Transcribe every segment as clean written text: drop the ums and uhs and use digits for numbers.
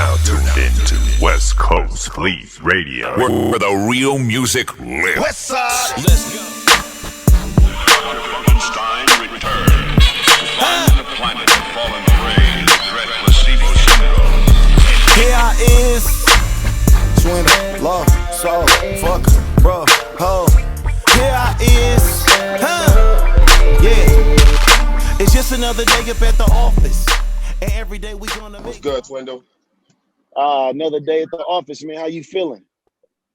now tuned in to West Coast Fleet Radio, where the real music lives. West Side. Let's go. Dr. Funkenstein returns to find the planet fallen prey to dread placebo syndrome. Here I is. Swindle, love, soul, fuck, bro, ho. Here I is. Yeah. It's just another day up at the office. And every day we gonna make. What's good, Swindle? Another day at the office, man. How you feeling?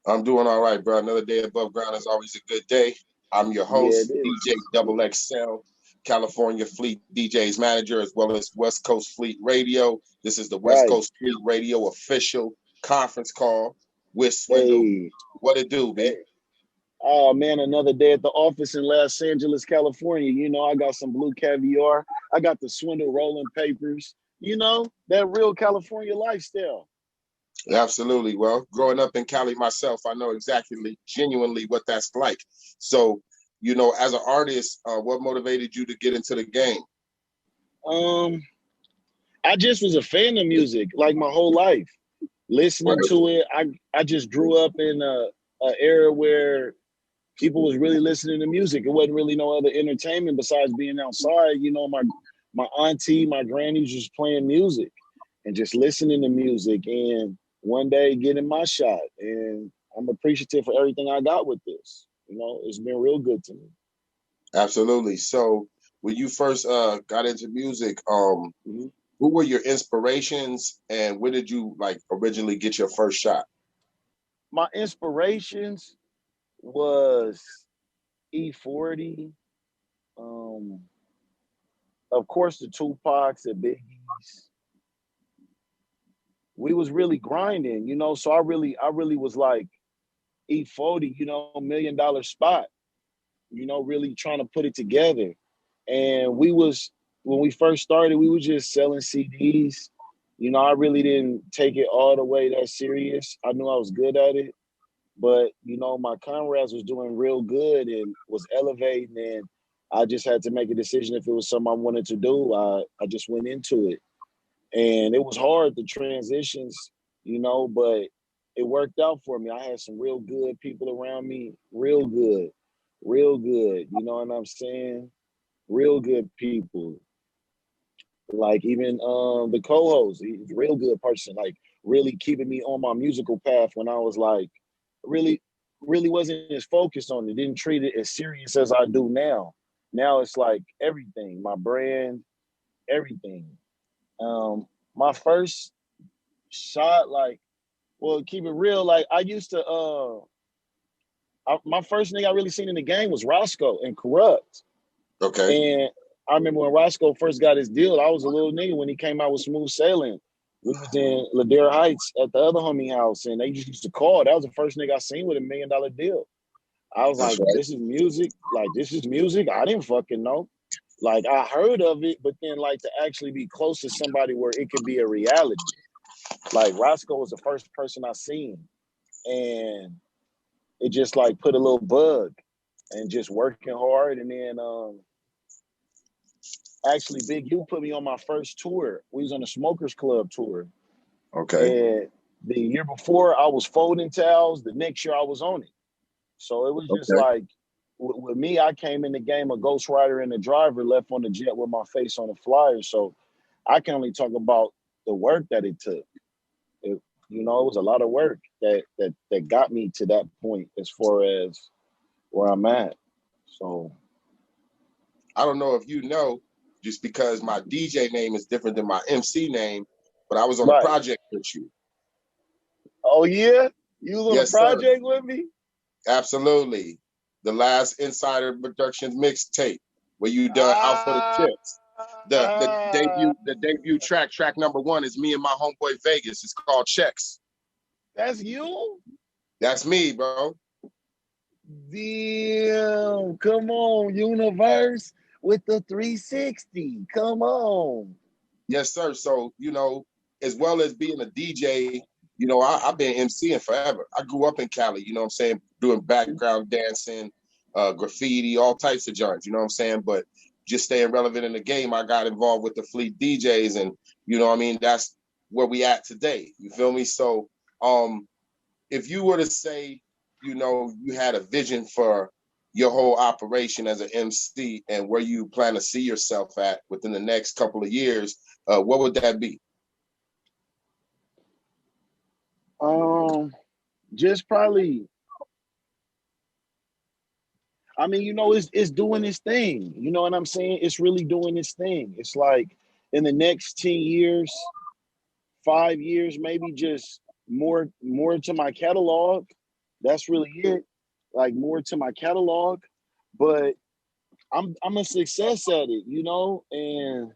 I'm doing all right, bro. Another day above ground is always a good day. I'm your host, DJ Double XL, California Fleet DJs manager, as well as West Coast Fleet Radio. This is the West Coast Fleet Radio official conference call with Swindle. Hey. What it do, man? Oh, man, another day at the office in Los Angeles, California. You know, I got some blue caviar. I got the Swindle rolling papers. You know, that real California lifestyle. Absolutely. Well, growing up in Cali myself, I know exactly, genuinely what that's like. So, you know, as an artist, what motivated you to get into the game? I just was a fan of music, like my whole life. Listening to it, I just grew up in a era where people was really listening to music. It wasn't really no other entertainment besides being outside. You know, my auntie, my grannies was playing music and just listening to music, and one day getting my shot. And I'm appreciative for everything I got with this. You know, it's been real good to me. Absolutely. So when you first got into music, who were your inspirations and where did you like originally get your first shot? My inspirations was E40, of course the Tupacs, the Biggies. We was really grinding, you know, so I really was like E40, you know, $1 million spot, you know, really trying to put it together. And when we first started, we were just selling CDs. You know, I really didn't take it all the way that serious. I knew I was good at it, but, you know, my comrades was doing real good and was elevating, and I just had to make a decision if it was something I wanted to do. I just went into it. And it was hard, the transitions, you know, but it worked out for me. I had some real good people around me, real good, you know what I'm saying? Real good people. Like even the co-host, he's a real good person, like really keeping me on my musical path when I was like, really wasn't as focused on it, didn't treat it as serious as I do now. Now it's like everything, my brand, everything. My first shot, like, well, keep it real. Like I used to, my first nigga I really seen in the game was Roscoe and Corrupt. Okay. And I remember when Roscoe first got his deal, I was a little nigga when he came out with Smooth Sailing. We was in Ladera Heights at the other homie house, and they just used to call. That was the first nigga I seen with $1 million deal. I was like, this is music. Like, this is music. I didn't fucking know. Like, I heard of it, but then, like, to actually be close to somebody where it could be a reality. Like, Roscoe was the first person I seen. And it just, like, put a little bug and just working hard. And then, actually, Big U put me on my first tour. We was on the Smokers Club tour. Okay. And the year before, I was folding towels. The next year, I was on it. So it was just like, with me, I came in the game a ghostwriter and a driver, left on the jet with my face on the flyer. So I can only talk about the work that it took. You know, it was a lot of work that got me to that point as far as where I'm at. So I don't know if you know, just because my DJ name is different than my MC name, but I was on a project with you. Oh, yeah? You was on a project with me? Absolutely. The last Insider Productions mixtape where you done Out for the Chips. The debut track number 1 is me and my homeboy Vegas. It's called Checks. That's you? That's me, bro. Damn, come on, Universe with the 360. Come on. Yes, sir. So, you know, as well as being a DJ, you know, I've been MCing forever. I grew up in Cali, you know what I'm saying, doing background dancing, graffiti, all types of joints, you know what I'm saying? But just staying relevant in the game, I got involved with the Fleet DJs, and, you know what I mean, that's where we at today. You feel me? So if you were to say, you know, you had a vision for your whole operation as an MC and where you plan to see yourself at within the next couple of years, what would that be? Just probably, I mean, you know, it's doing its thing. You know what I'm saying? It's really doing its thing. It's like in the next 10 years, 5 years, maybe just more to my catalog. That's really it. Like more to my catalog. But I'm a success at it, you know, and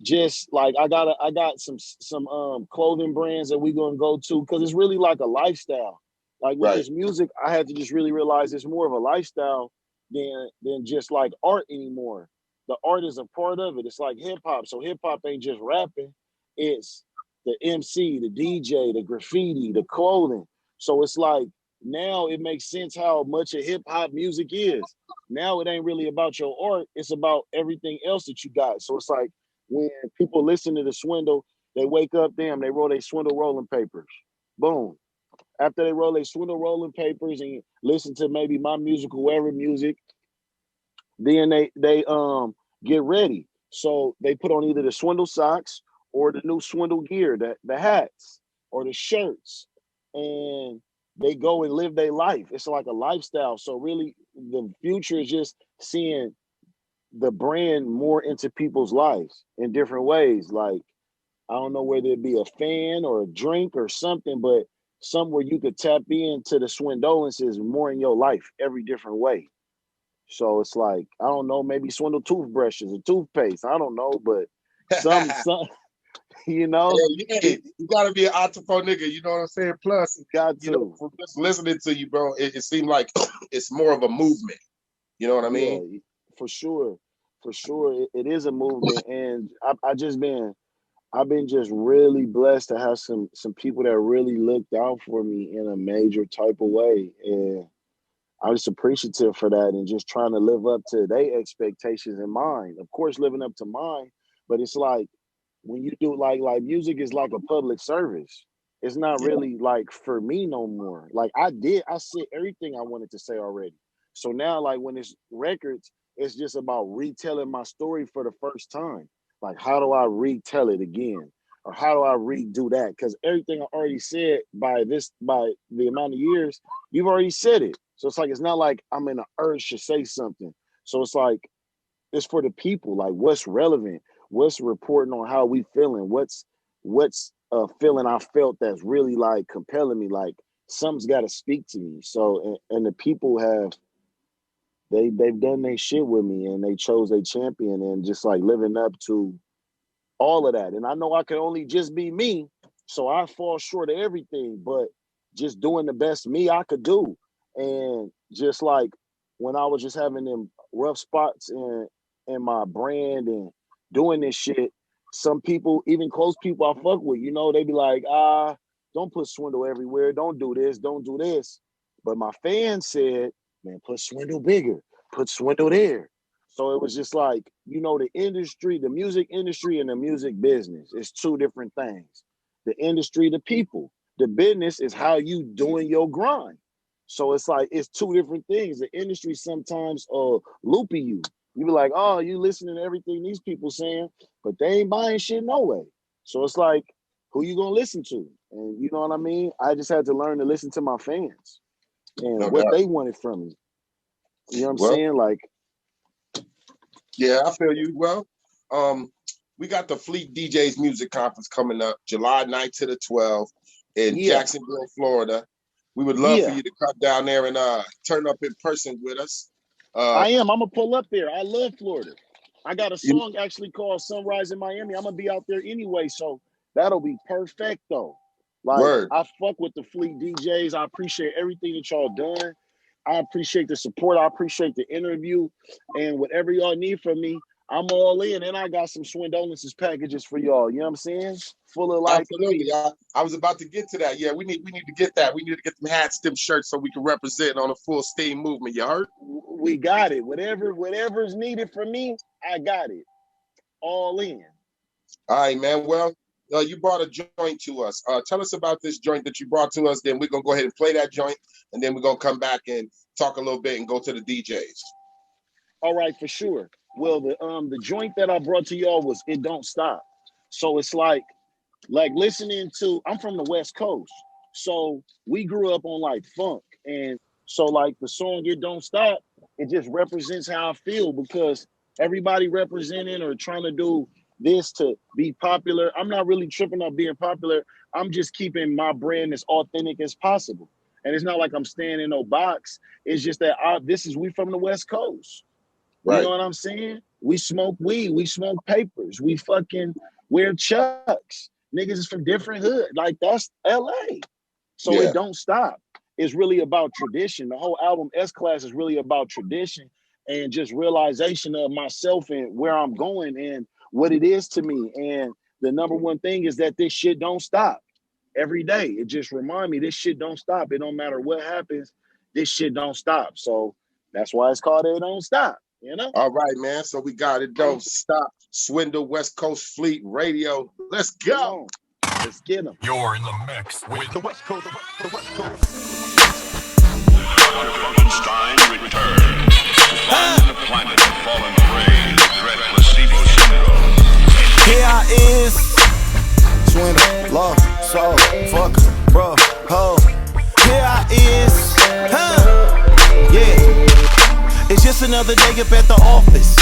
just like I got some clothing brands that we gonna go to because it's really like a lifestyle. Like with Right. this music, I had to just really realize it's more of a lifestyle than just like art anymore. The art is a part of it. It's like hip hop. So hip hop ain't just rapping, it's the MC, the DJ, the graffiti, the clothing. So it's like now it makes sense how much of hip hop music is. Now it ain't really about your art, it's about everything else that you got. So it's like when people listen to the Swindle, they wake up, damn, they roll their Swindle rolling papers. Boom. After they roll their Swindle rolling papers and listen to maybe my music, whoever music, then they get ready. So they put on either the Swindle socks or the new Swindle gear, the hats or the shirts, and they go and live their life. It's like a lifestyle. So really the future is just seeing the brand more into people's lives in different ways. Like, I don't know whether it be a fan or a drink or something, but somewhere you could tap into the swindolences more in your life every different way. So it's like, I don't know, maybe Swindle toothbrushes or toothpaste. I don't know, but some you know, Yeah, you gotta be an entrepreneur nigga, you know what I'm saying? Plus, got you know, to. from just listening to you, bro, it seemed like it's more of a movement. You know what I mean? Yeah, for sure. For sure. It is a movement. And I've been just really blessed to have some people that really looked out for me in a major type of way. And I'm just appreciative for that and just trying to live up to their expectations and mine. Of course, living up to mine, but it's like when you do like music is like a public service. It's not Yeah. really like for me no more. Like I said everything I wanted to say already. So now like when it's records, it's just about retelling my story for the first time. Like how do I retell it again? Or how do I redo that? Because everything I already said by the amount of years, you've already said it. So it's like it's not like I'm in an urge to say something. So it's like it's for the people. Like what's relevant, what's reporting on how we feeling, what's a feeling I felt that's really like compelling me. Like something's got to speak to me. So and the people have they've done their shit with me and they chose a champion and just like living up to all of that. And I know I can only just be me, so I fall short of everything, but just doing the best me I could do. And just like when I was just having them rough spots in my brand and doing this shit, some people, even close people I fuck with, you know, they be like, don't put Swindle everywhere. Don't do this. Don't do this. But my fans said, man, put Swindle bigger. Put Swindle there. So it was just like, you know, the industry, the music industry and the music business is two different things. The industry, the people. The business is how you doing your grind. So it's like, it's two different things. The industry sometimes loopy you. You be like, oh, you listening to everything these people saying, but they ain't buying shit no way. So it's like, who you gonna listen to? And you know what I mean? I just had to learn to listen to my fans and No what doubt. they wanted from me. You know what I'm Well, saying? Like, yeah, I feel you. Well, we got the Fleet DJs Music Conference coming up July 9th to the 12th in Yeah. Jacksonville, Florida. We would love for Yeah. you to come down there and turn up in person with us. I am. I'm gonna pull up there. I love Florida. I got a song actually called Sunrise in Miami. I'm gonna be out there anyway, so that'll be perfect though. Like Word. I fuck with the Fleet DJs. I appreciate everything that y'all done. I appreciate the support. I appreciate the interview and whatever y'all need from me. I'm all in, and I got some Swindolences packages for y'all. You know what I'm saying? Full of like, Absolutely. I was about to get to that. Yeah, we need to get that. We need to get them hats, them shirts, so we can represent on a full steam movement. You heard? we got it. Whatever's needed from me, I got it. All in. All right, man. Well, you brought a joint to us. Tell us about this joint that you brought to us. Then we're gonna go ahead and play that joint, and then we're gonna come back and talk a little bit and go to the DJs. All right, for sure. Well, the joint that I brought to y'all was "It Don't Stop." So it's like listening to. I'm from the West Coast, so we grew up on like funk, and so like the song "It Don't Stop," it just represents how I feel because everybody representing or trying to do this to be popular. I'm not really tripping on being popular. I'm just keeping my brand as authentic as possible. And it's not like I'm staying in no box. It's just that we from the West Coast. You know what I'm saying? We smoke weed. We smoke papers. We fucking wear chucks. Niggas is from different hood. Like, that's LA. So It Don't Stop. It's really about tradition. The whole album S-Class is really about tradition and just realization of myself and where I'm going and what it is to me. And the number one thing is that this shit don't stop every day. It just remind me this shit don't stop. It don't matter what happens. This shit don't stop. So that's why it's called It Don't Stop. You know? All right, man. So we got It Don't Stop. Swindle West Coast Fleet Radio. Let's go. Let's get them. You're in the mix with The West Coast. Frankenstein returned to find the planet had fallen prey to dread placebo syndrome. Here I is. Swindle, love, soul, fuck, bro, ho. Here I is. Yeah. It's just another day up at the office.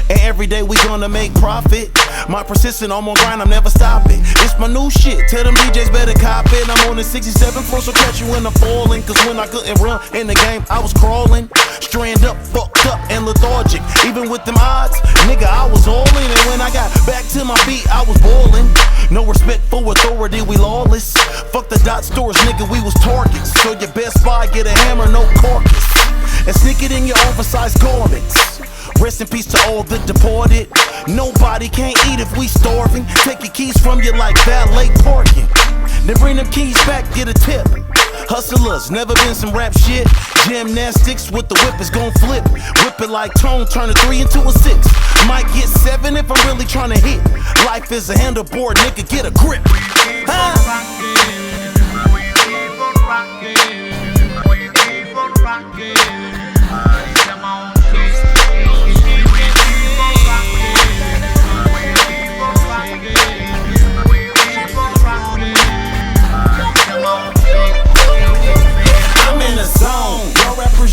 And every day we gonna make profit. My persistent, I'm on grind, I'm never stopping. It's my new shit, tell them DJs better cop it. I'm on the 67th floor, so catch you when I'm falling. Cause when I couldn't run in the game, I was crawling. Strand up, fucked up, and lethargic. Even with them odds, nigga, I was all in. And when I got back to my feet, I was balling. No respect for authority, we lawless. Fuck the dot stores, nigga, we was targets. So your best buy, get a hammer, no carcass. And sneak it in your oversized garments. Rest in peace to all the deported. Nobody can't eat if we starving. Take your keys from you like valet parking. Then bring them keys back, get a tip. Hustlers, never been some rap shit. Gymnastics with the whip is gon' flip. Whip it like Tone, turn a 3 into a 6. Might get 7 if I'm really tryna hit. Life is a handleboard, nigga, get a grip.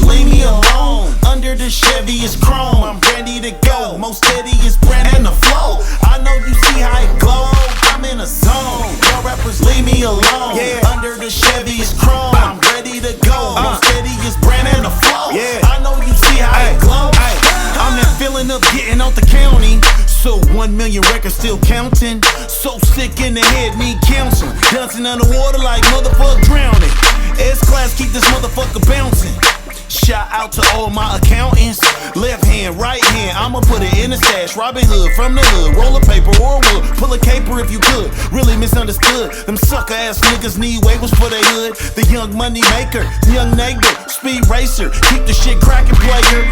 Leave me alone. Under the Chevy is chrome. I'm ready to go. Most steady is brand and the flow. I know you see how it glow. I'm in a zone. Your rappers leave me alone. Under the Chevy is chrome. I'm ready to go. Most steady is brand and the flow. I know you see how it glows. I'm that feeling of getting out the county. So 1 million records still counting. So sick in the head, need counseling. Dancing underwater like motherfucker drowning. S-Class, keep this motherfucker bouncing. Shout out to all my accountants. Left hand, right hand, I'ma put it in the stash. Robin Hood from the hood, roll a paper or wood. Pull a caper if you could, really misunderstood. Them sucker ass niggas need waivers for they hood. The young money maker, young neighbor, speed racer. Keep the shit cracking, player.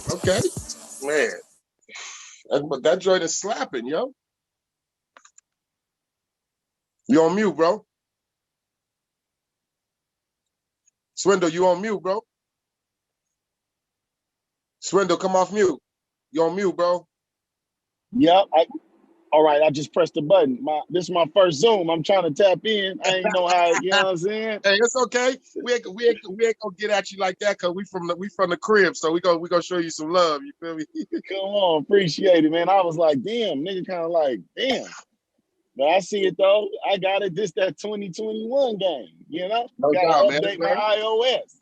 Okay, man. But that joint is slapping, yo. You on mute, bro? Swindle, you on mute, bro? Swindle, come off mute. You on mute, bro? Yep. All right, I just pressed the button. This is my first Zoom. I'm trying to tap in. I ain't know how, you know what I'm saying? Hey, it's okay. We ain't gonna get at you like that because we from the crib, so we gonna show you some love. You feel me? Come on, appreciate it, man. I was like, damn, nigga, kind of like, damn. But I see it though. I got it. This that 2021 game, you know? No Gotta doubt, update man. my iOS.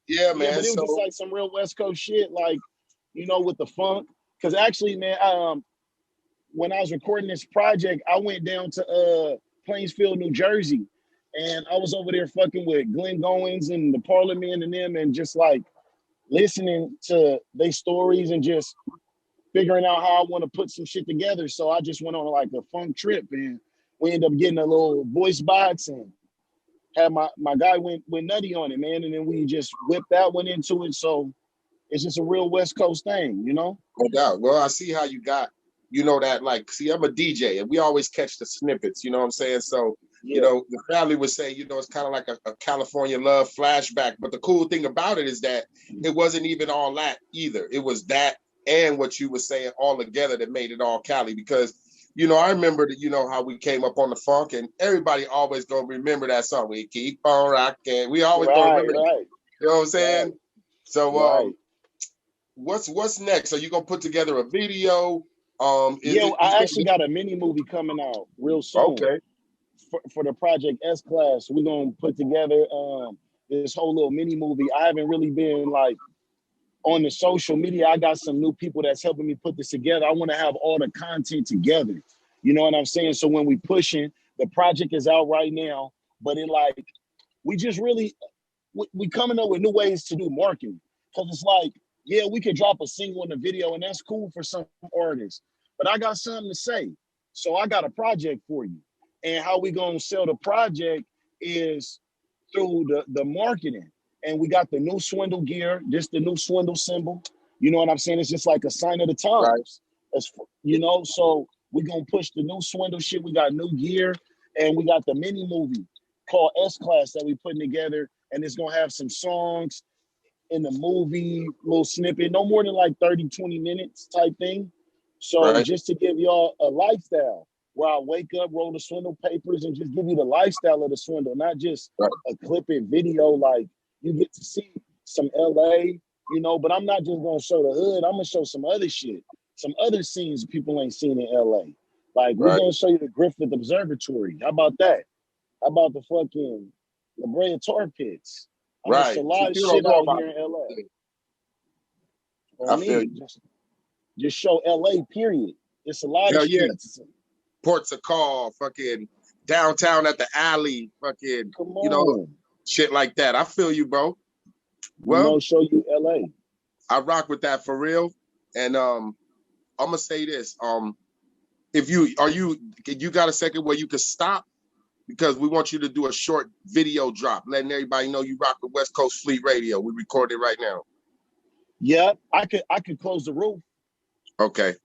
Yeah, man. Yeah, but it was just like some real West Coast shit, like, you know, with the funk. Cause actually, man, when I was recording this project, I went down to Plainsfield, New Jersey, and I was over there fucking with Glenn Goins and the Parliament and them, and just like listening to their stories and just figuring out how I want to put some shit together. So I just went on like a funk trip, and we ended up getting a little voice box and had my guy went nutty on it, man. And then we just whipped that one into it. So it's just a real West Coast thing, you know? No doubt. Well, I see how you got, you know, that, like, see, I'm a DJ and we always catch the snippets, you know what I'm saying? So, Yeah. you know, the family would say, you know, it's kind of like a California love flashback. But the cool thing about it is that it wasn't even all that either. It was that and what you were saying all together that made it all Cali. Because, you know, I remember that, you know, how we came up on the funk, and everybody always gonna remember that song. We keep on rocking. We always gonna remember that. You know what I'm saying? Right. So what's next? Are you gonna put together a video? I actually got a mini movie coming out real soon. Okay. For the Project S Class, we're gonna put together this whole little mini movie. I haven't really been like on the social media. I got some new people that's helping me put this together. I want to have all the content together. You know what I'm saying? So when we pushing, the project is out right now, but it like we just really we coming up with new ways to do marketing. Because it's like, yeah, we could drop a single in a video, and that's cool for some artists. But I got something to say. So I got a project for you. And how we gonna sell the project is through the marketing. And we got the new Swendal gear, just the new Swendal symbol. You know what I'm saying? It's just like a sign of the times. Right. You know, so we're gonna push the new Swendal shit. We got new gear, and we got the mini movie called S Class that we putting together, and it's gonna have some songs in the movie, little snippet, no more than like 30, 20 minutes type thing. So just to give y'all a lifestyle where I wake up, roll the Swendal papers, and just give you the lifestyle of the Swendal, not just a clip-in video. Like, you get to see some LA, you know, but I'm not just gonna show the hood. I'm gonna show some other shit, some other scenes people ain't seen in LA. Like, we're gonna show you the Griffith Observatory. How about that? How about the fucking La Brea Tar Pits? There's a lot of shit out here in LA. I feel you. Just show LA, period. It's a lot of shit. Ports of Call, fucking downtown at the alley, fucking, you know, shit like that. I feel you, bro. Well, show you LA. I rock with that for real. And I'm gonna say this. If you got a second where you could stop, because we want you to do a short video drop, letting everybody know you rock with West Coast Fleet Radio. We record it right now. Yeah, I could close the roof. Okay.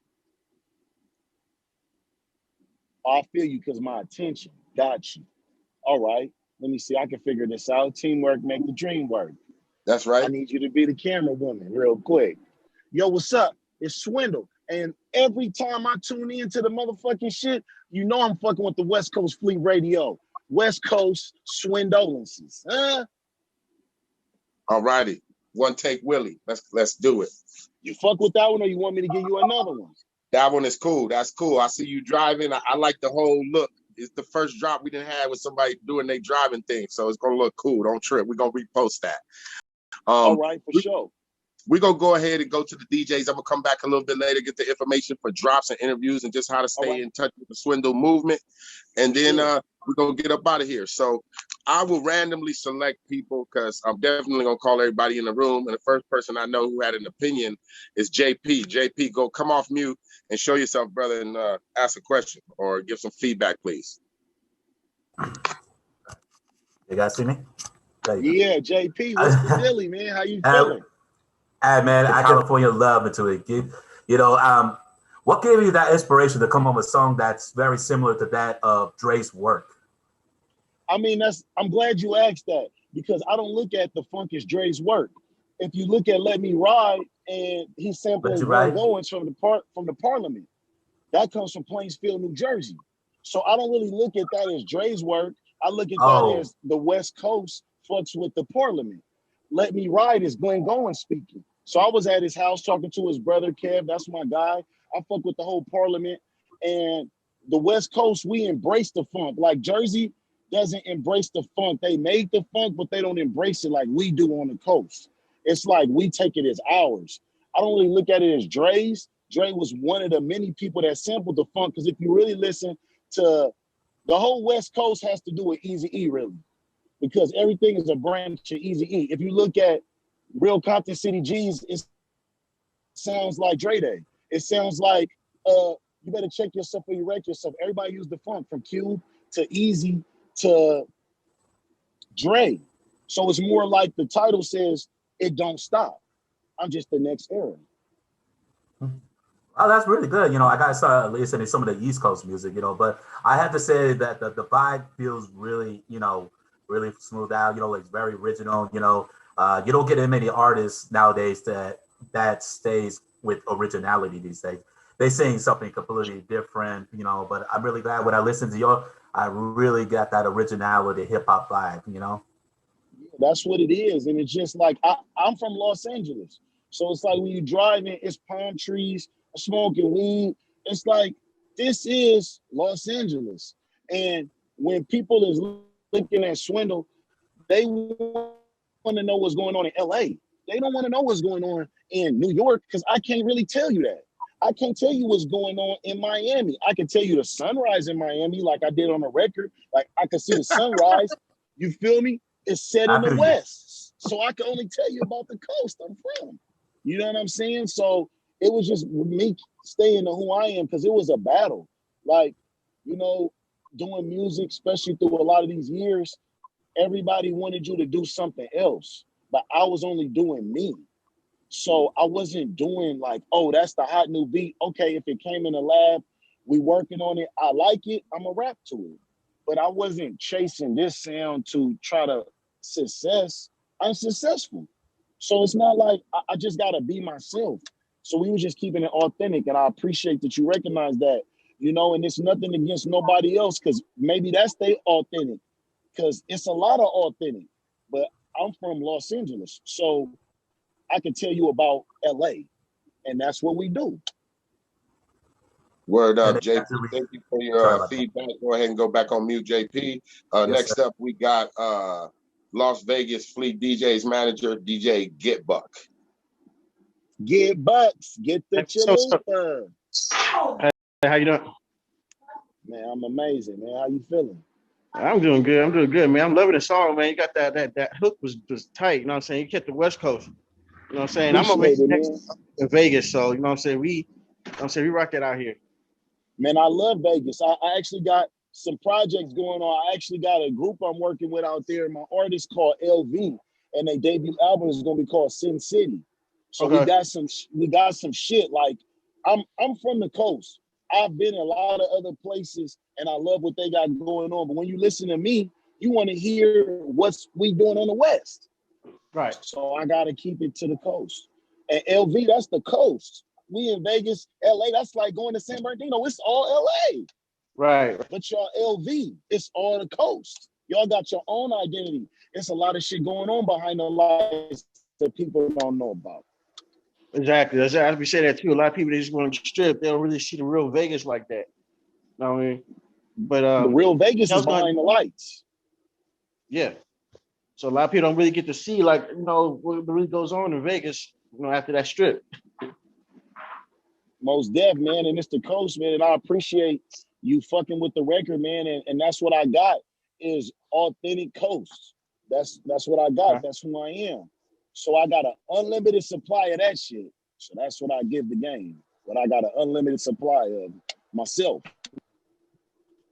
I feel you, because my attention. Got you. All right. Let me see. I can figure this out. Teamwork make the dream work. That's right. I need you to be the camera woman real quick. Yo, what's up? It's Swendal. And every time I tune into the motherfucking shit, you know I'm fucking with the West Coast Fleet Radio. West Coast Swendolenses. Huh? All righty. One take Willie. Let's do it. You fuck with that one, or you want me to give you another one? That one is cool. That's cool. I see you driving. I like the whole look. It's the first drop we didn't have with somebody doing their driving thing. So it's going to look cool. Don't trip. We're going to repost that. All right, for sure. We're going to go ahead and go to the DJs. I'm going to come back a little bit later, get the information for drops and interviews and just how to stay in touch with the Swendal movement. And then we're going to get up out of here. So I will randomly select people, because I'm definitely going to call everybody in the room. And the first person I know who had an opinion is JP. JP, go come off mute and show yourself, brother, and ask a question or give some feedback, please. You guys see me? Yeah, JP, what's the dealie, man? How you feeling? Hey, man, I California love into it. You know, what gave you that inspiration to come up with a song that's very similar to that of Dre's work? I mean, I'm glad you asked that, because I don't look at the funk as Dre's work. If you look at Let Me Ride, and he's sampling Goins from the Parliament, that comes from Plainsfield, New Jersey. So I don't really look at that as Dre's work. I look at that as the West Coast fucks with the Parliament. Let Me Ride is Glenn Goins speaking. So I was at his house talking to his brother, Kev. That's my guy. I fuck with the whole Parliament. And the West Coast, we embrace the funk. Like, Jersey doesn't embrace the funk. They made the funk, but they don't embrace it like we do on the coast. It's like we take it as ours. I don't really look at it as Dre's. Dre was one of the many people that sampled the funk. Because if you really listen to the whole West Coast has to do with Eazy-E, really, because everything is a branch of Eazy-E. If you look at Real Compton City G's, it sounds like Dre Day. It sounds like you better check yourself or you wreck yourself. Everybody used the funk from Cube to Easy to Dre. So it's more like the title says, it don't stop. I'm just the next era. Oh, that's really good. You know, I got to start listening to some of the East Coast music, you know, but I have to say that the vibe feels really, you know, really smooth out. You know, it's very original. You know, you don't get many artists nowadays that stays with originality these days. They sing something completely different, you know, but I'm really glad when I listen to your, I really got that originality hip hop vibe, you know? That's what it is. And it's just like, I'm from Los Angeles. So it's like when you drive in, it's palm trees, smoking weed. It's like, this is Los Angeles. And when people is looking at Swindle, they want to know what's going on in LA. They don't want to know what's going on in New York because I can't really tell you that. I can't tell you what's going on in Miami. I can tell you the sunrise in Miami like I did on the record. Like I can see the sunrise. You feel me? It's set in the West. So I can only tell you about the coast I'm from. You know what I'm saying? So it was just me staying to who I am because it was a battle. Like, you know, doing music, especially through a lot of these years, everybody wanted you to do something else, but I was only doing me. So I wasn't doing like, oh, that's the hot new beat. Okay, if it came in the lab, we working on it. I like it. I'm a rap to it. But I wasn't chasing this sound to try to success. I'm successful. So it's not like I just got to be myself. So we were just keeping it authentic. And I appreciate that you recognize that, you know, and it's nothing against nobody else because maybe that's they authentic because it's a lot of authentic. But I'm from Los Angeles. So I can tell you about LA, and that's what we do. Word up, JP. Thank you for your feedback. Go ahead and go back on mute, JP. Next up, we got Las Vegas Fleet DJ's manager, DJ Get Buck. Get Bucks, get the chalupa. Hey, how you doing? Man, I'm amazing, man. How you feeling? I'm doing good. I'm doing good, man. I'm loving the song, man. You got that hook was tight. You know what I'm saying? You kept the West Coast. You know what I'm saying? I'm over here in Vegas, so you know what I'm saying. We rock that out here. Man, I love Vegas. I actually got some projects going on. I actually got a group I'm working with out there. My artist called LV, and their debut album is gonna be called Sin City. So we got some shit. Like I'm from the coast. I've been in a lot of other places, and I love what they got going on. But when you listen to me, you want to hear what's we doing on the West. Right. So I got to keep it to the coast. And LV, that's the coast. We in Vegas, LA, that's like going to San Bernardino. It's all LA. Right. But y'all LV, it's all the coast. Y'all got your own identity. It's a lot of shit going on behind the lights that people don't know about. Exactly. As we say that too. A lot of people, they just want to strip. They don't really see the real Vegas like that. You know what I mean? But the real Vegas is behind the lights. Yeah. So a lot of people don't really get to see, like, you know, what really goes on in Vegas, you know, after that strip. Most def, man, and it's the coast, man, and I appreciate you fucking with the record, man, and that's what I got is authentic coast. That's what I got. That's who I am. So I got an unlimited supply of that shit. So that's what I give the game. But I got an unlimited supply of myself.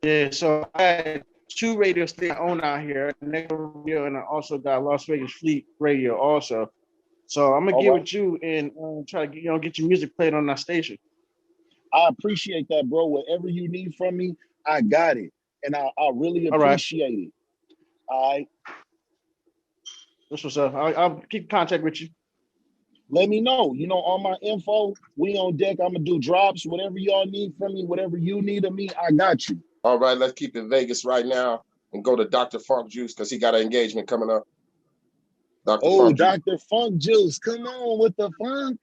Yeah, so I had 2 radio stations I own out here, Radio, and I also got Las Vegas Fleet Radio also. So I'm gonna get with you and try to get your music played on that station. I appreciate that, bro. Whatever you need from me, I got it, and I really appreciate it. All right. That's what's up. I'll keep in contact with you. Let me know. You know, on my info, we on deck. I'm gonna do drops. Whatever y'all need from me, whatever you need of me, I got you. All right, let's keep in Vegas right now and go to Dr. Funk Juice because he got an engagement coming up. Dr. Funk Juice, come on with the funk.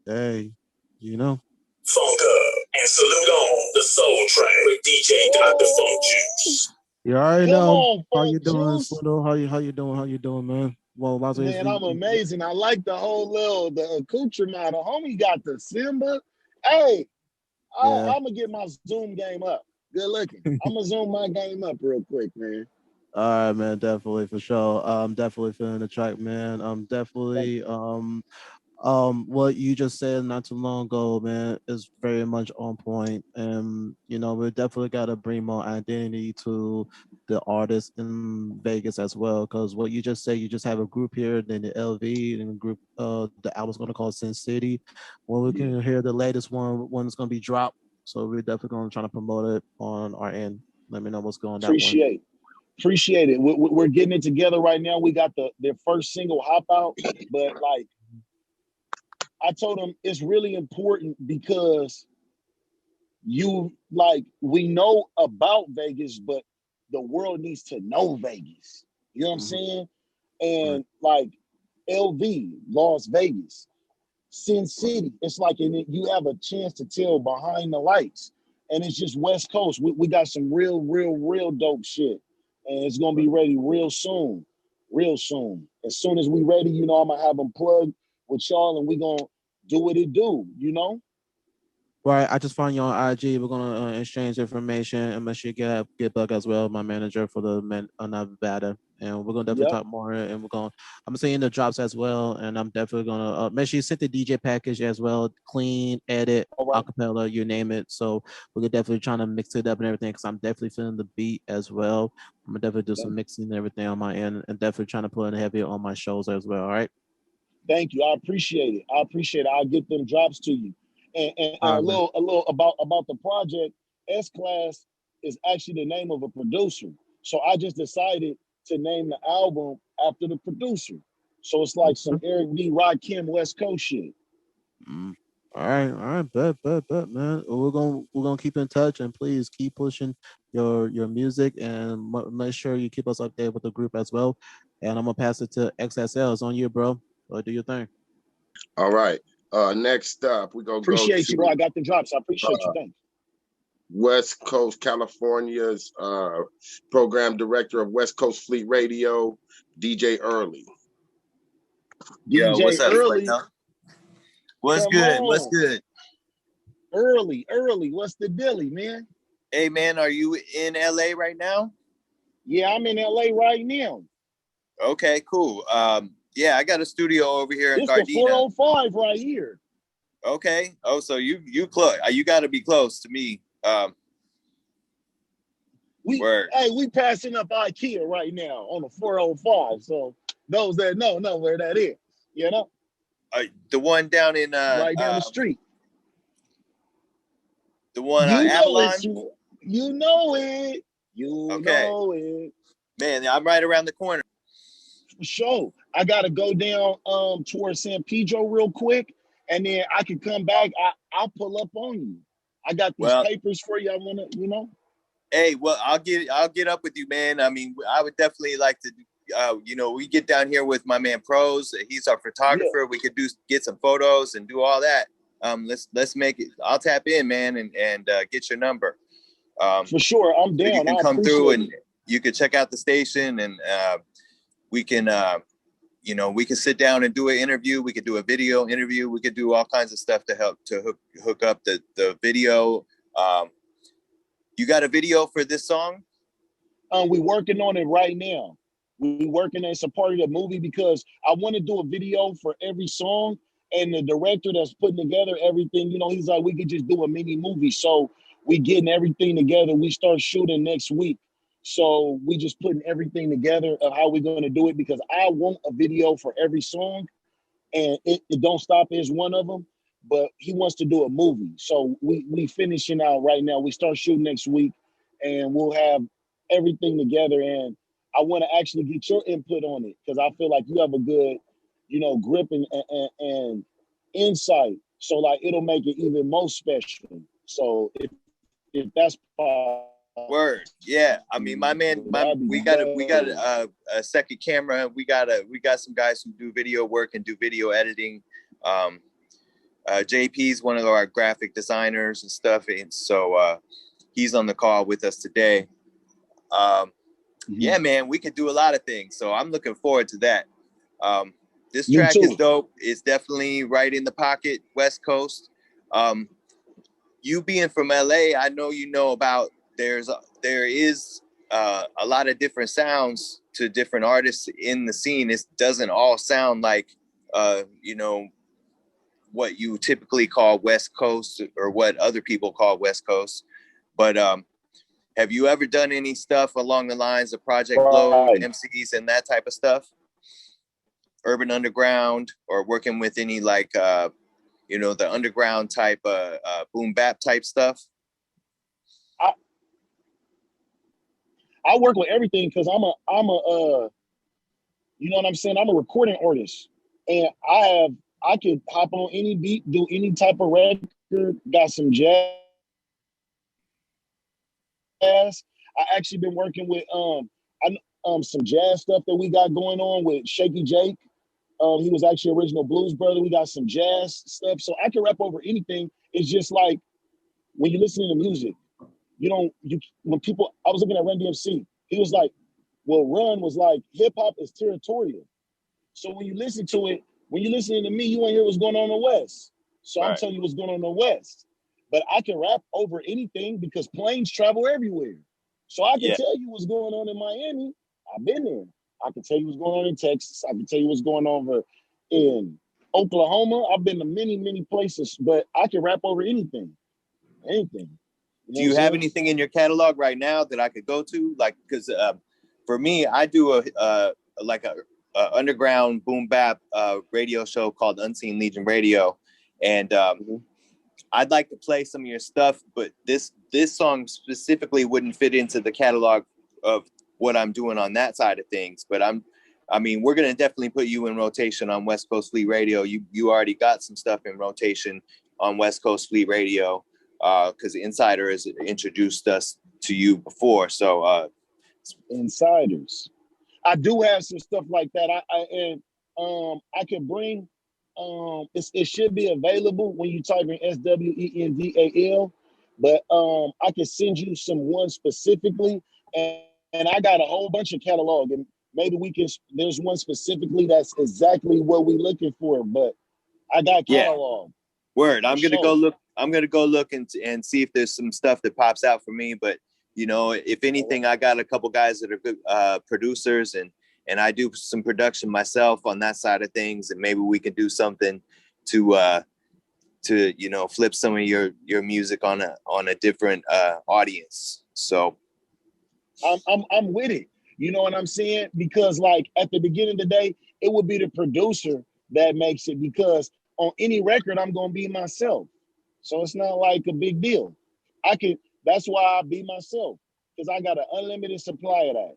Hey, you know. Funk up and salute on the soul track with DJ Dr. Funk Juice. You already know how you doing, Swindle. How you doing, man? Well, Man, I'm amazing. I like the whole the accoutrement. The homie got the Simba. Hey, I'm gonna get my Zoom game up. Good looking. I'm gonna zoom my game up real quick, man. All right, man, definitely for sure. I'm definitely feeling the track, man. I'm definitely what you just said not too long ago, man, is very much on point. And you know, we definitely gotta bring more identity to the artists in Vegas as well. Cause what you just said, you just have a group here, then the LV and the group the album's gonna call Sin City. Well, we can hear the latest one when it's gonna be dropped. So we're definitely gonna try to promote it on our end. Let me know what's going on that one. Appreciate it. We're getting it together right now. We got their first single hop out, but like I told them it's really important because we know about Vegas, but the world needs to know Vegas. You know what I'm saying? And like LV, Las Vegas, Sin City, it's like you have a chance to tell behind the lights. And it's just West Coast. We got some real dope shit. And it's gonna be ready real soon. Real soon. As soon as we ready, you know, I'm gonna have them plugged with y'all and we gonna do what it do, you know? Right, I just found you on IG. We're gonna exchange information and make sure you get Buck as well, my manager for the Nevada, and we're gonna definitely talk more. And I'm gonna send you the drops as well, and I'm definitely gonna make sure you send the DJ package as well, clean, edit, acapella, you name it. So we're definitely trying to mix it up and everything because I'm definitely feeling the beat as well. I'm gonna definitely do some mixing and everything on my end, and definitely trying to put in heavy on my shows as well. All right. Thank you. I appreciate it. I'll get them drops to you. And a little about the project. S-Class is actually the name of a producer. So I just decided to name the album after the producer. So it's like some Eric D. Rakim West Coast shit. All right, bet, man. We're gonna keep in touch, and please keep pushing your music, and make sure you keep us updated with the group as well. And I'm gonna pass it to XSL. It's on you, bro. Do your thing. All right. Next up, we're gonna appreciate you, bro. I got the drops. I appreciate you. Thanks. West Coast, California's program director of West Coast Fleet Radio, DJ Early. Yo, what's up, Early? What's good? What's good? Early. What's the dilly, man? Hey, man, are you in LA right now? Yeah, I'm in LA right now. Okay, cool. Yeah, I got a studio over here in Gardena. It's the 405 right here. Okay. Oh, so you close. You got to be close to me. We passing up IKEA right now on the 405. So those that know where that is. You know, the one down in right down the street. The one Avalon. You know it. Know it. Man, I'm right around the corner. For sure. I gotta go down towards San Pedro real quick, and then I can come back. I'll pull up on you. I got these papers for you. I wanna, you know. Hey, well, I'll get up with you, man. I mean, I would definitely like to. We get down here with my man Pros. He's our photographer. Yeah. We could get some photos and do all that. Let's make it. I'll tap in, man, and get your number. For sure, I'm down. You can come through and you can check out the station, and we can, we can sit down and do an interview. We could do a video interview. We could do all kinds of stuff to help to hook up the video. You got a video for this song? We working on it right now. We working as a part of the movie because I want to do a video for every song. And the director that's putting together everything, he's like, we could just do a mini movie. So we getting everything together. We start shooting next week. So we just putting everything together of how we're going to do it because I want a video for every song. And it Don't Stop is one of them. But he wants to do a movie. So we finishing out right now. We start shooting next week and we'll have everything together. And I want to actually get your input on it because I feel like you have a good, grip and insight. So like it'll make it even more special. So if that's possible. Word, yeah. I mean, my man, we got a second camera. We got some guys who do video work and do video editing. JP's one of our graphic designers and stuff, and so he's on the call with us today. Yeah, man, we could do a lot of things. So I'm looking forward to that. This Me track too. is dope. It's definitely right in the pocket, West Coast. You being from LA, I know you know about there is a lot of different sounds to different artists in the scene. It doesn't all sound like you know, what you typically call West Coast or what other people call West Coast. But have you ever done any stuff along the lines of Project Load, MCs, and that type of stuff? Urban Underground, or working with any like you know, the underground type boom bap type stuff? I work with everything because I'm a you know what I'm saying? I'm a recording artist, and I could hop on any beat, do any type of record. Got some jazz. I actually been working with some jazz stuff that we got going on with Shaky Jake. He was actually original blues brother. We got some jazz stuff, so I can rap over anything. It's just like when you listen to music, when people. I was looking at Run DMC. He was like, well, Run was like, hip hop is territorial. So when you listen to it, when you're listening to me, you want to hear what's going on in the West. So I'm telling you what's going on in the West. But I can rap over anything because planes travel everywhere. So I can tell you what's going on in Miami. I've been there. I can tell you what's going on in Texas. I can tell you what's going on over in Oklahoma. I've been to many, many places, but I can rap over anything. Anything. Do you have anything in your catalog right now that I could go to? Like, because for me, I do a underground boom bap radio show called Unseen Legion Radio, and I'd like to play some of your stuff, but this song specifically wouldn't fit into the catalog of what I'm doing on that side of things. But I mean, we're gonna definitely put you in rotation on West Coast Fleet Radio. You already got some stuff in rotation on West Coast Fleet Radio because Insider has introduced us to you before. So Insiders. I do have some stuff like that. I can bring. It should be available when you type in SWENDAL, but I can send you some ones specifically, and I got a whole bunch of catalog, and maybe we can. There's one specifically that's exactly what we're looking for, but I got catalog. Word. I'm gonna go look and see if there's some stuff that pops out for me. But you know, if anything, I got a couple guys that are good producers, and I do some production myself on that side of things, and maybe we can do something to you know, flip some of your music on a different audience. So I'm with it. You know what I'm saying? Because like at the beginning of the day, it would be the producer that makes it, because on any record I'm gonna be myself. So it's not like a big deal. That's why I be myself, because I got an unlimited supply of that.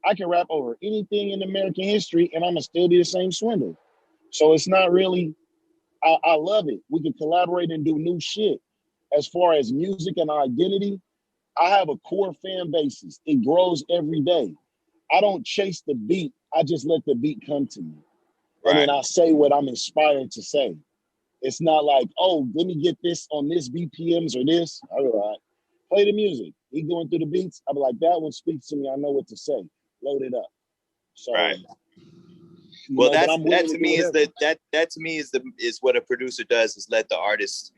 I can rap over anything in American history and I'm gonna still be the same Swindle. So it's not really, I love it. We can collaborate and do new shit. As far as music and identity, I have a core fan basis. It grows every day. I don't chase the beat. I just let the beat come to me. And then I say what I'm inspired to say. It's not like, oh, let me get this on this BPMs or this. All right, play the music. He going through the beats. I'll be like, that one speaks to me. I know what to say. Load it up. So, well, that to me is what a producer does, is let the artist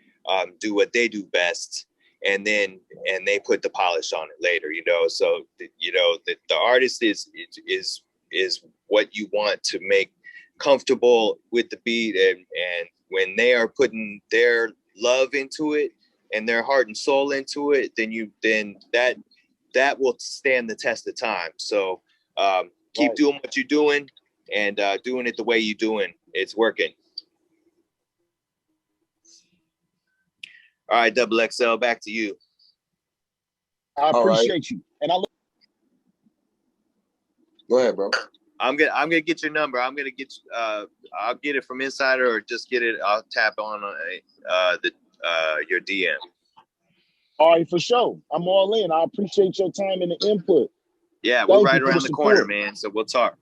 do what they do best, and they put the polish on it later, you know. So you know, the artist is what you want to make comfortable with the beat, and when they are putting their love into it and their heart and soul into it, then that will stand the test of time. So keep doing what you're doing, and doing it the way you're doing. It's working. All right, Double XL, back to you. I appreciate you. And go ahead, bro. I'm gonna get your number. I'm gonna get I'll get it from Insider, or just get it. I'll tap on your DM. All right, for sure. I'm all in. I appreciate your time and the input. Yeah, we're right around the corner, man. So we'll talk.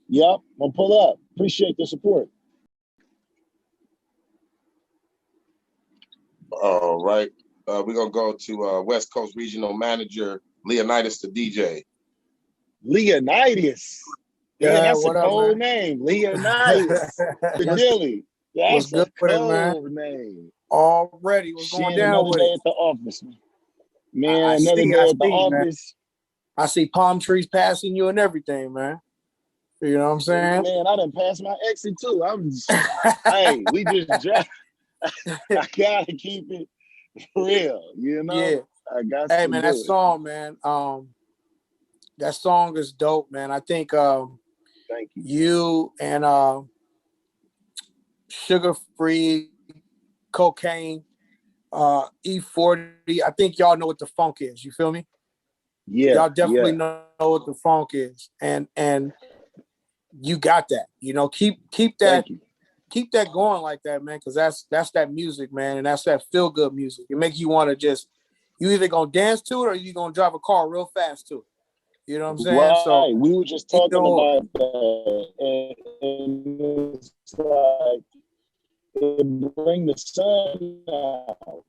Yep, I'll pull up. Appreciate the support. All right. We're going to go to West Coast Regional Manager, Leonidas the DJ. Leonidas. Yeah, that's a what up, cold man? name, Leonidas Padilli. What's That's a good with it, man? cold name. Already, what's going Shit, down another with day it? at the office, I man. Another see, day at the man. office. I see palm trees passing you and everything, man. You know what I'm saying? Man, I done passed my exit too. Hey, we just drive. I gotta keep it real, you know. Yeah. I got Hey, to man, do that it. song, man. That song is dope, man. I think Thank you. You and Sugar Free, Cocaine, E40. I think y'all know what the funk is. You feel me? Yeah. Y'all definitely know what the funk is, and you got that. You know, keep that going like that, man. Because that's that music, man, and that's that feel good music. It makes you want to just you either gonna dance to it or you gonna drive a car real fast to it. You know what I'm saying? Right. So we were just talking about that, and it's like it bring the sun out.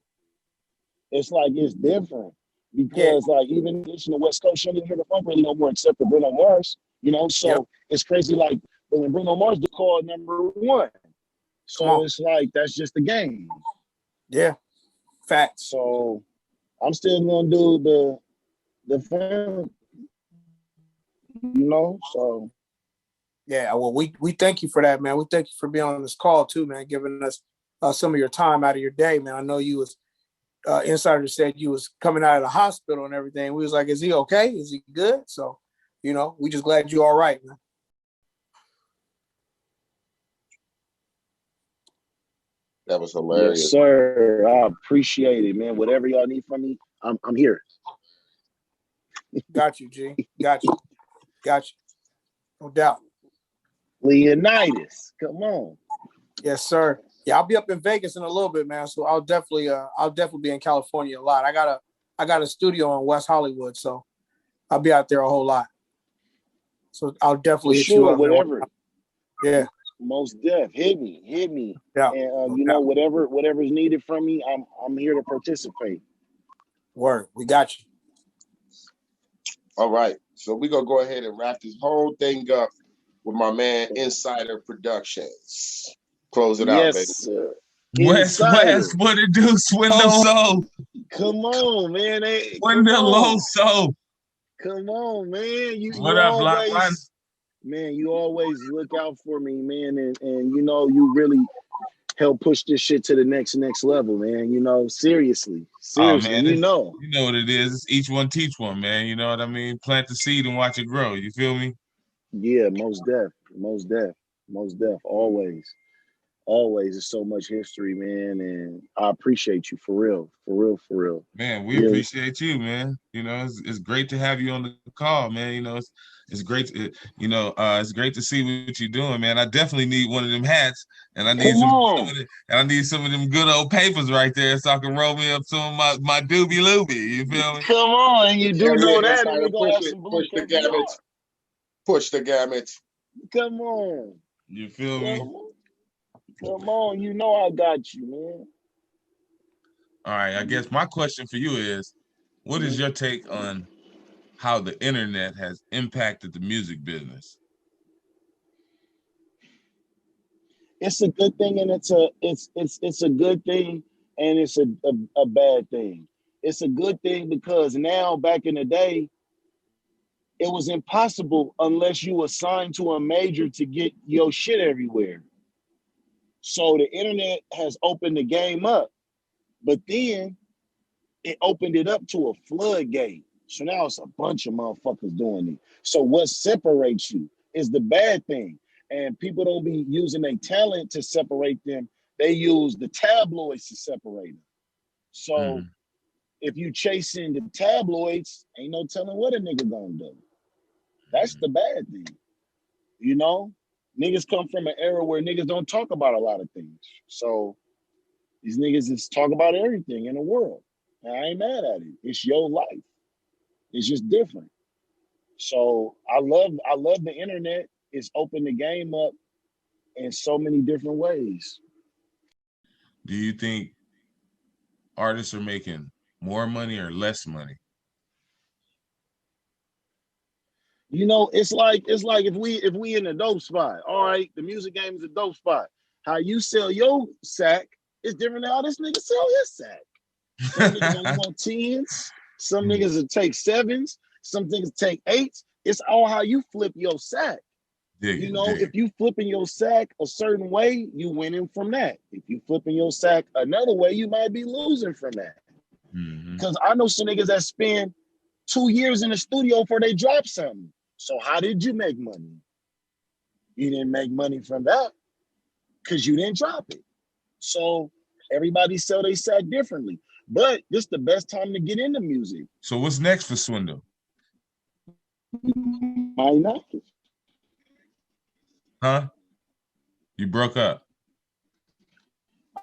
It's like it's different because like even in the West Coast, you don't hear the funk really no more except for Bruno Mars. You know, so it's crazy. Like when Bruno Mars is called #1, so it's like that's just the game. Yeah, facts. So I'm still gonna do the funk. You know, so yeah. Well, we thank you for that, man. We thank you for being on this call too, man. Giving us some of your time out of your day, man. I know you was insider said you was coming out of the hospital and everything. We was like, is he okay? Is he good? So, you know, we just glad you all right, man. That was hilarious. Yes, sir. I appreciate it, man. Whatever y'all need from me, I'm here. Got you, G. Got you. No doubt. Leonidas, come on. Yes, sir. Yeah, I'll be up in Vegas in a little bit, man. So I'll definitely be in California a lot. I got a studio in West Hollywood, so I'll be out there a whole lot. So I'll definitely hit you up, whatever. Man. Yeah. Most def. Hit me. Yeah. And you know, whatever's needed from me, I'm here to participate. Word. We got you. All right. So we're gonna go ahead and wrap this whole thing up with my man Insider Productions. Close it out, baby. Sir. West, what it do, Swindal? Come on, man. Swindaloso. Come on, man. What up, Black One? Man, you always look out for me, man, and you know, you really help push this shit to the next level, man. You know, seriously, oh, man, you know what it is. It's each one teach one, man. You know what I mean? Plant the seed and watch it grow. You feel me? Yeah, most def. Always. There's so much history, man, and I appreciate you for real. Man, we appreciate you, man. You know, it's great to have you on the call, man. You know, it's great to, it's great to see what you're doing, man. I definitely need one of them hats, and I need some of them good old papers right there, so I can roll me up some of my doobie loobie. You feel me? Come on, you do know that, and we gonna have some push the gamut. Push the gamut. Come on. You feel me? Come on, you know I got you, man. All right, I guess my question for you is, what is your take on how the internet has impacted the music business? It's a good thing, and it's a good thing, and it's a bad thing. It's a good thing because now, back in the day, it was impossible unless you were signed to a major to get your shit everywhere. So the internet has opened the game up, but then it opened it up to a floodgate. So now it's a bunch of motherfuckers doing it. So what separates you is the bad thing. And people don't be using their talent to separate them. They use the tabloids to separate them. So if you chasing the tabloids, ain't no telling what a nigga gonna do. That's the bad thing. You know? Niggas come from an era where niggas don't talk about a lot of things. So these niggas just talk about everything in the world. And I ain't mad at it. It's your life. It's just different. So I love the internet. It's opened the game up in so many different ways. Do you think artists are making more money or less money? You know, it's like if we in a dope spot. All right, the music game is a dope spot. How you sell your sack is different than how this nigga sell his sack. Some niggas only want 10s. Some niggas will take 7s. Some niggas take 8s. It's all how you flip your sack. You know, if you flipping your sack a certain way, you winning from that. If you flipping your sack another way, you might be losing from that. Because I know some niggas that spend 2 years in the studio before they drop something. So how did you make money? You didn't make money from that because you didn't drop it. So everybody sell they sack differently. But this is the best time to get into music. So what's next for Swindle? Might not. Huh? You broke up.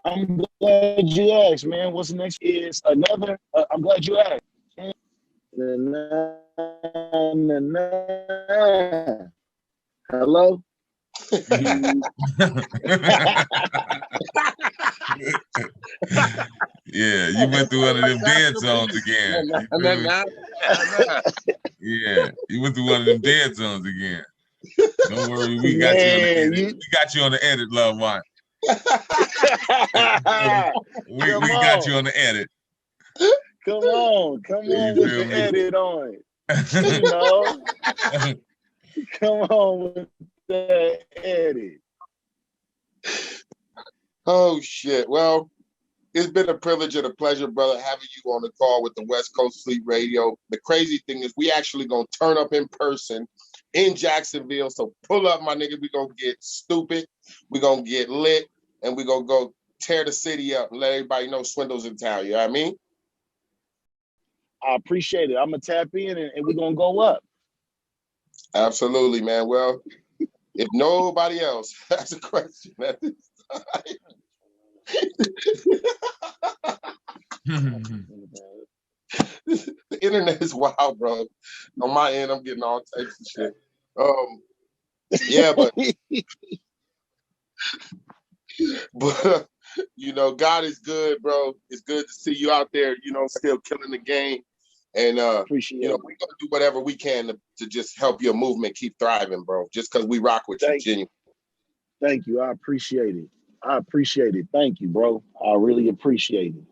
I'm glad you asked, man. What's next is another. I'm glad you asked. Hello? Yeah, you went through one of them dead zones again. Yeah, you went through one of them dead zones again. Don't worry, we got you on the edit. We got you on the edit, love one. we got you on the edit. Come on with the edit on. You know? Come on with the edit. Oh shit. Well, it's been a privilege and a pleasure, brother, having you on the call with the West Coast Fleet Radio. The crazy thing is we actually gonna turn up in person in Jacksonville. So pull up, my nigga. We gonna get stupid. We gonna get lit, and we gonna go tear the city up and let everybody know Swindle's in town. You know what I mean? I appreciate it. I'm gonna tap in and we're gonna go up. Absolutely, man. Well, if nobody else has a question at this time. The internet is wild, bro. On my end, I'm getting all types of shit. Yeah, but you know, God is good, bro. It's good to see you out there, you know, still killing the game. And appreciate you know, we're gonna do whatever we can to just help your movement keep thriving, bro. Just because we rock with you, genuine. Thank you. I appreciate it. Thank you, bro. I really appreciate it.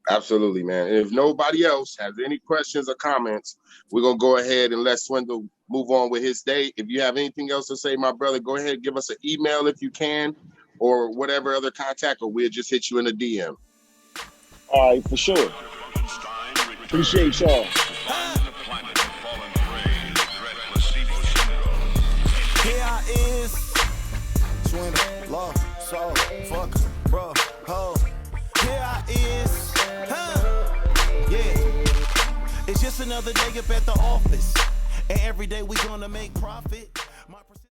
Absolutely, man. And if nobody else has any questions or comments, we're gonna go ahead and let Swindle move on with his day. If you have anything else to say, my brother, go ahead and give us an email if you can, or whatever other contact, or we'll just hit you in a DM. All right, for sure. Appreciate y'all. Here I is, Swindle, love, soul, fuck, bro, ho. Here I is, yeah. It's just another day up at the office, and every day we gonna make profit.